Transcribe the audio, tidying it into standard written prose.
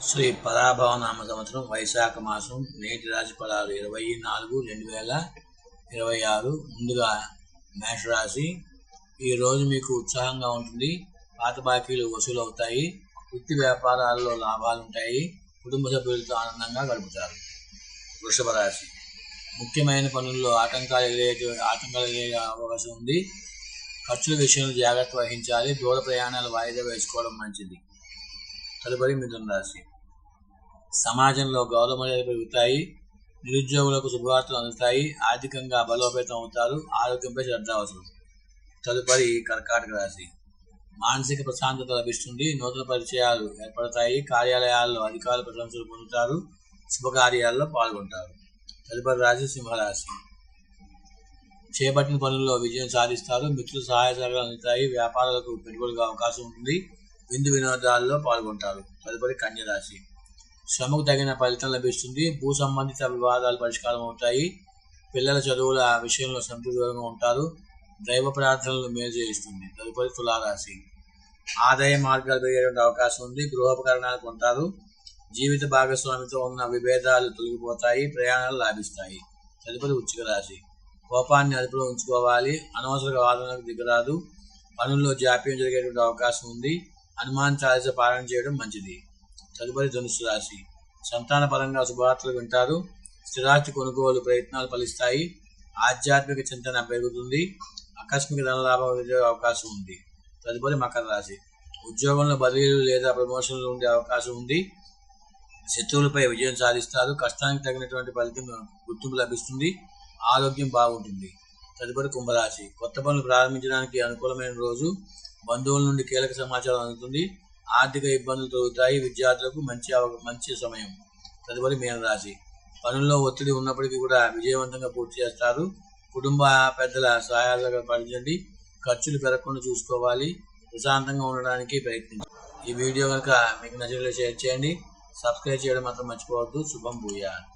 శ్రీ పరాభవనామ సంవత్సరం వైశాఖ మాసం నేటి రాశి ఫలాలు 24/2026. ముందుగా మేషరాశి. ఈరోజు మీకు ఉత్సాహంగా ఉంటుంది. పాత బాకీలు వసూలు అవుతాయి. వృత్తి వ్యాపారాల్లో లాభాలు ఉంటాయి. కుటుంబ సభ్యులతో ఆనందంగా గడుపుతారు. వృషభ రాశి. ముఖ్యమైన పనుల్లో ఆటంకాలు ఎదురయ్యే అవకాశం ఉంది. ఖర్చుల విషయంలో జాగ్రత్త వహించాలి. దూర ప్రయాణాలు వాయిదా వేసుకోవడం మంచిది. తదుపరి మిథున రాశి. సమాజంలో గౌరవ మర్యాదలు పెరుగుతాయి. నిరుద్యోగులకు శుభవార్తలు అందుతాయి. ఆర్థికంగా బలోపేతం అవుతారు. ఆరోగ్యంపై శ్రద్ధ అవసరం. తదుపరి కర్కాటక రాశి. మానసిక ప్రశాంతత లభిస్తుంది. నూతన పరిచయాలు ఏర్పడతాయి. కార్యాలయాల్లో అధికారుల ప్రశంసలు పొందుతారు. శుభకార్యాల్లో పాల్గొంటారు. తదుపరి రాశి సింహరాశి. చేపట్టిన పనుల్లో విజయం సాధిస్తారు. మిత్రుల సహాయ సహకారాలు అందుతాయి. వ్యాపారాలకు పెట్టుబడులకు అవకాశం ఉంటుంది. విందు వినోదాల్లో పాల్గొంటారు. తదుపరి కన్యరాశి. శ్రమకు తగిన ఫలితం లభిస్తుంది. భూ సంబంధిత వివాదాలు పరిష్కారం అవుతాయి. పిల్లల చదువుల విషయంలో సంతృప్తికరంగా ఉంటారు. దైవ ప్రార్థనలు మేలు చేయిస్తుంది. తదుపరి తులారాశి. ఆదాయ మార్గాలు పెరిగేటువంటి అవకాశం ఉంది. గృహోపకరణాలు కొంటారు. జీవిత భాగస్వామితో ఉన్న విభేదాలు తొలగిపోతాయి. ప్రయాణాలు లాభిస్తాయి. తదుపరి వృశ్చిక రాశి. కోపాన్ని అదుపులో ఉంచుకోవాలి. అనవసర వాదనలకు దిగరాదు. పనుల్లో జాప్యం జరిగేటువంటి అవకాశం ఉంది. హనుమాన్ చాలీస పారాయణ చేయడం మంచిది. తదుపరి ధనుస్సు రాశి. సంతాన పరంగా శుభవార్తలు వింటారు. స్థిరాస్తి కొనుగోలు ప్రయత్నాలు ఫలిస్తాయి. ఆధ్యాత్మిక చింతన పెరుగుతుంది. ఆకస్మిక ధనలాభం వచ్చే అవకాశం ఉంది. తదుపరి మకర రాశి. ఉద్యోగంలో బదిలీలు లేదా ప్రమోషన్లు ఉండే అవకాశం ఉంది. శత్రువులపై విజయం సాధిస్తారు. కష్టానికి తగినటువంటి ఫలితం గుర్తింపు లభిస్తుంది. ఆరోగ్యం బాగుంటుంది. తదుపరి కుంభరాశి. కొత్త పనులు ప్రారంభించడానికి అనుకూలమైన రోజు. బంధువుల నుండి కీలక సమాచారం అందుతుంది. ఆర్థిక ఇబ్బందులు తొలుగుతాయి. విద్యార్థులకు మంచి సమయం. తదుపరి మీనరాశి. పనుల్లో ఒత్తిడి ఉన్నప్పటికీ కూడా విజయవంతంగా పూర్తి చేస్తారు. కుటుంబ పెద్దల సహాయాలుగా పాటించండి. ఖర్చులు పెరగకుండా చూసుకోవాలి. ప్రశాంతంగా ఉండడానికి ప్రయత్నించండి. ఈ వీడియో కనుక మీకు నచ్చినట్లయితే షేర్ చేయండి. సబ్స్క్రైబ్ చేయడం మాత్రం మర్చిపోవద్దు. శుభం భూయాత్.